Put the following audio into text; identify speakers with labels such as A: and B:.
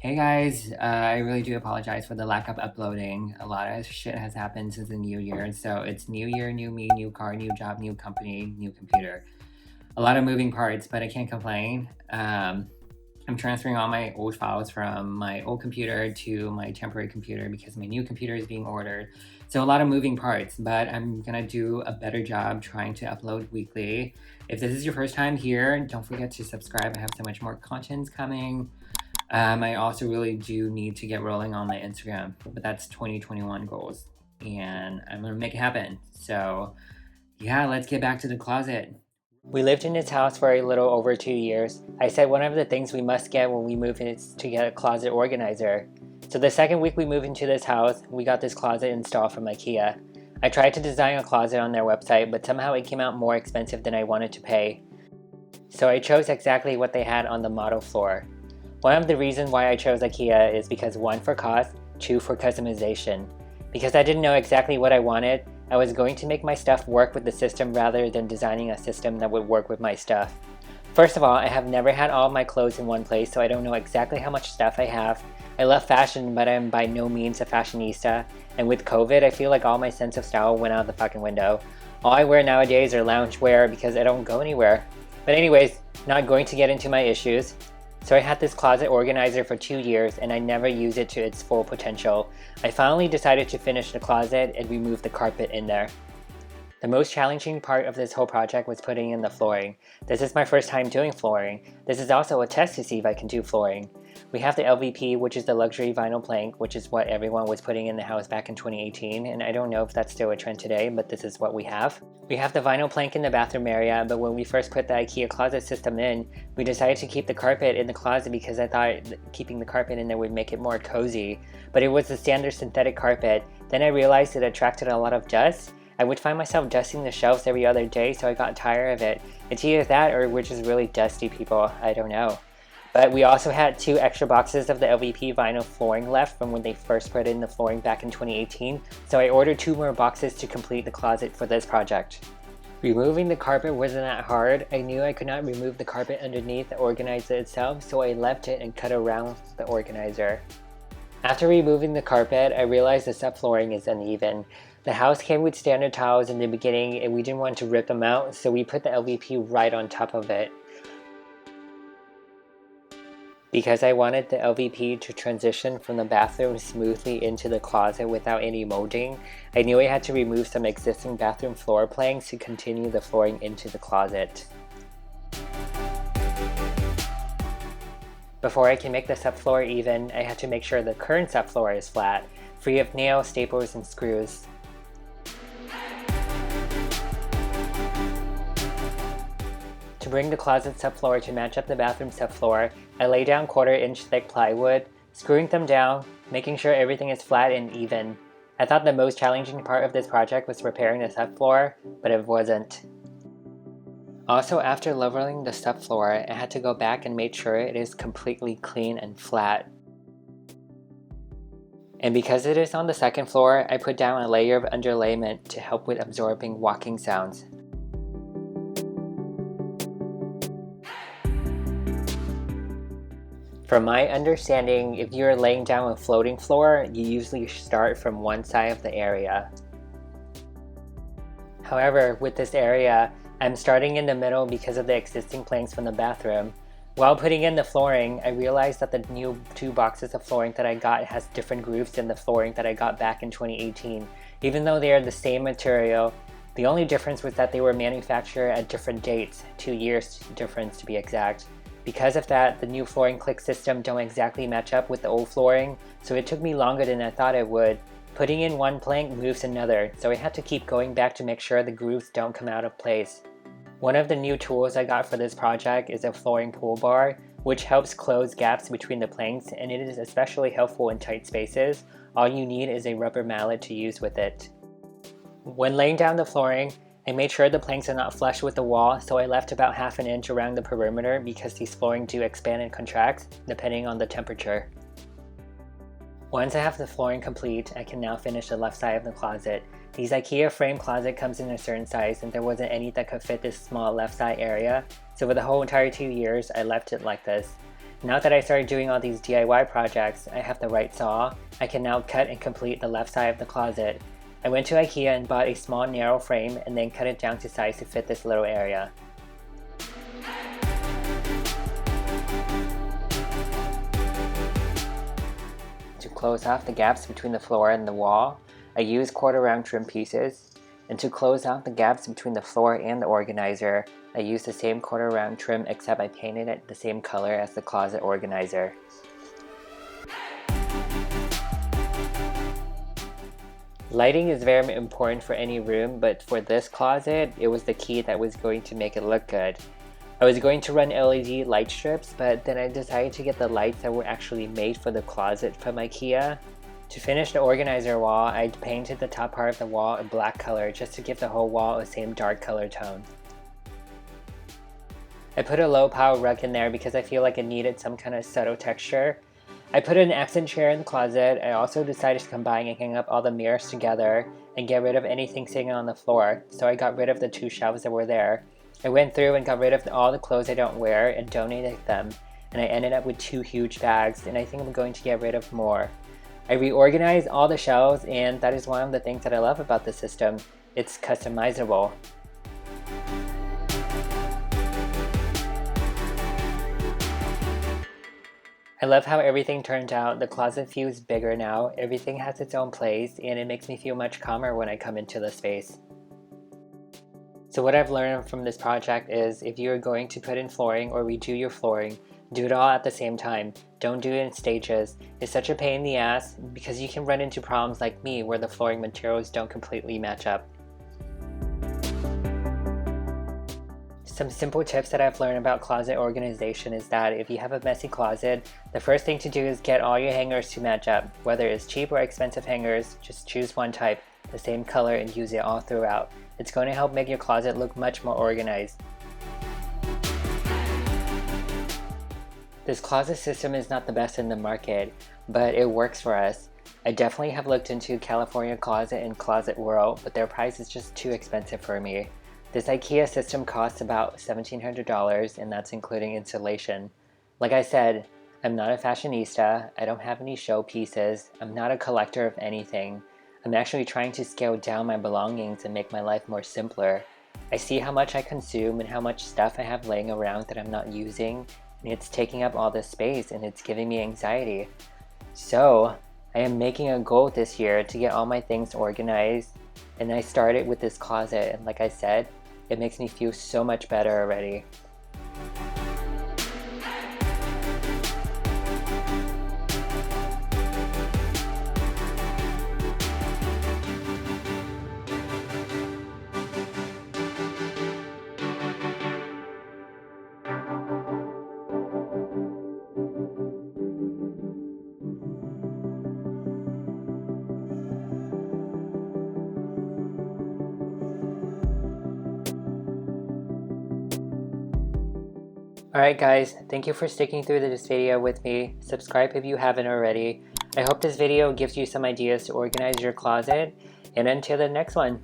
A: Hey guys, I really do apologize for the lack of uploading. A lot of shit has happened since the new year, so it's new year, new me, new car, new job, new company, new computer. A lot of moving parts, but I can't complain. I'm transferring all my old files from my old computer to my temporary computer because my new computer is being ordered. So a lot of moving parts, but I'm gonna do a better job trying to upload weekly. If this is your first time here, don't forget to subscribe. I have so much more content coming. I also really do need to get rolling on my Instagram, but that's 2021 goals, and I'm gonna make it happen. So yeah, let's get back to the closet. We lived in this house for a little over 2 years. I said one of the things we must get when we move in is to get a closet organizer. So the second week we moved into this house, we got this closet installed from Ikea. I tried to design a closet on their website, but somehow it came out more expensive than I wanted to pay. So I chose exactly what they had on the model floor. One of the reasons why I chose Ikea is because 1 for cost, 2 for customization. Because I didn't know exactly what I wanted, I was going to make my stuff work with the system rather than designing a system that would work with my stuff. First of all, I have never had all of my clothes in one place, so I don't know exactly how much stuff I have. I love fashion, but I'm by no means a fashionista, and with COVID, I feel like all my sense of style went out the fucking window. All I wear nowadays are loungewear because I don't go anywhere. But anyways, not going to get into my issues. So I had this closet organizer for 2 years and I never used it to its full potential. I finally decided to finish the closet and remove the carpet in there. The most challenging part of this whole project was putting in the flooring. This is my first time doing flooring. This is also a test to see if I can do flooring. We have the LVP, which is the luxury vinyl plank, which is what everyone was putting in the house back in 2018, and I don't know if that's still a trend today, but this is what we have. We have the vinyl plank in the bathroom area, but when we first put the Ikea closet system in, we decided to keep the carpet in the closet because I thought keeping the carpet in there would make it more cozy. But it was the standard synthetic carpet. Then I realized it attracted a lot of dust. I would find myself dusting the shelves every other day, so I got tired of it. It's either that or we're just really dusty people, I don't know. But we also had 2 extra boxes of the LVP vinyl flooring left from when they first put in the flooring back in 2018, so I ordered 2 more boxes to complete the closet for this project. Removing the carpet wasn't that hard. I knew I could not remove the carpet underneath the organizer itself, so I left it and cut around the organizer. After removing the carpet, I realized the subflooring is uneven. The house came with standard tiles in the beginning and we didn't want to rip them out, so we put the LVP right on top of it. Because I wanted the LVP to transition from the bathroom smoothly into the closet without any molding, I knew I had to remove some existing bathroom floor planks to continue the flooring into the closet. Before I can make the subfloor even, I had to make sure the current subfloor is flat, free of nails, staples, and screws. To bring the closet subfloor to match up the bathroom subfloor, I lay down 1/4 inch thick plywood, screwing them down, making sure everything is flat and even. I thought the most challenging part of this project was preparing the subfloor, but it wasn't. Also, after leveling the subfloor, I had to go back and make sure it is completely clean and flat. And because it is on the second floor, I put down a layer of underlayment to help with absorbing walking sounds. From my understanding, if you're laying down a floating floor, you usually start from one side of the area. However, with this area, I'm starting in the middle because of the existing planks from the bathroom. While putting in the flooring, I realized that the new 2 boxes of flooring that I got has different grooves than the flooring that I got back in 2018. Even though they are the same material, the only difference was that they were manufactured at different dates, 2 years difference to be exact. Because of that, the new flooring click system don't exactly match up with the old flooring, so it took me longer than I thought it would. Putting in one plank moves another, so I had to keep going back to make sure the grooves don't come out of place. One of the new tools I got for this project is a flooring pull bar, which helps close gaps between the planks, and it is especially helpful in tight spaces. All you need is a rubber mallet to use with it. When laying down the flooring, I made sure the planks are not flush with the wall, so I left about 1/2 inch around the perimeter because these flooring do expand and contract depending on the temperature. Once I have the flooring complete, I can now finish the left side of the closet. These Ikea frame closet comes in a certain size and there wasn't any that could fit this small left side area, so for the whole entire 2 years I left it like this. Now that I started doing all these DIY projects, I have the right saw. I can now cut and complete the left side of the closet. I went to Ikea and bought a small narrow frame and then cut it down to size to fit this little area. To close off the gaps between the floor and the wall, I used 1/4 round trim pieces. And to close out the gaps between the floor and the organizer, I used the same 1/4 round trim except I painted it the same color as the closet organizer. Lighting is very important for any room, but for this closet, it was the key that was going to make it look good. I was going to run LED light strips, but then I decided to get the lights that were actually made for the closet from Ikea. To finish the organizer wall, I painted the top part of the wall a black color just to give the whole wall the same dark color tone. I put a low power rug in there because I feel like it needed some kind of subtle texture. I put an accent chair in the closet. I also decided to combine and hang up all the mirrors together and get rid of anything sitting on the floor, so I got rid of the 2 shelves that were there. I went through and got rid of all the clothes I don't wear and donated them, and I ended up with 2 huge bags, and I think I'm going to get rid of more. I reorganized all the shelves, and that is one of the things that I love about the system. It's customizable. I love how everything turned out. The closet feels bigger now, everything has its own place, and it makes me feel much calmer when I come into the space. So what I've learned from this project is if you're going to put in flooring or redo your flooring, do it all at the same time. Don't do it in stages. It's such a pain in the ass because you can run into problems like me where the flooring materials don't completely match up. Some simple tips that I've learned about closet organization is that if you have a messy closet, the first thing to do is get all your hangers to match up. Whether it's cheap or expensive hangers, just choose one type, the same color, and use it all throughout. It's going to help make your closet look much more organized. This closet system is not the best in the market, but it works for us. I definitely have looked into California Closet and Closet World, but their price is just too expensive for me. This Ikea system costs about $1,700, and that's including installation. Like I said, I'm not a fashionista, I don't have any show pieces, I'm not a collector of anything. I'm actually trying to scale down my belongings and make my life more simpler. I see how much I consume and how much stuff I have laying around that I'm not using, and it's taking up all this space and it's giving me anxiety. So, I am making a goal this year to get all my things organized, and I started with this closet, and like I said, it makes me feel so much better already. Alright guys, thank you for sticking through this video with me. Subscribe if you haven't already. I hope this video gives you some ideas to organize your closet, and until the next one.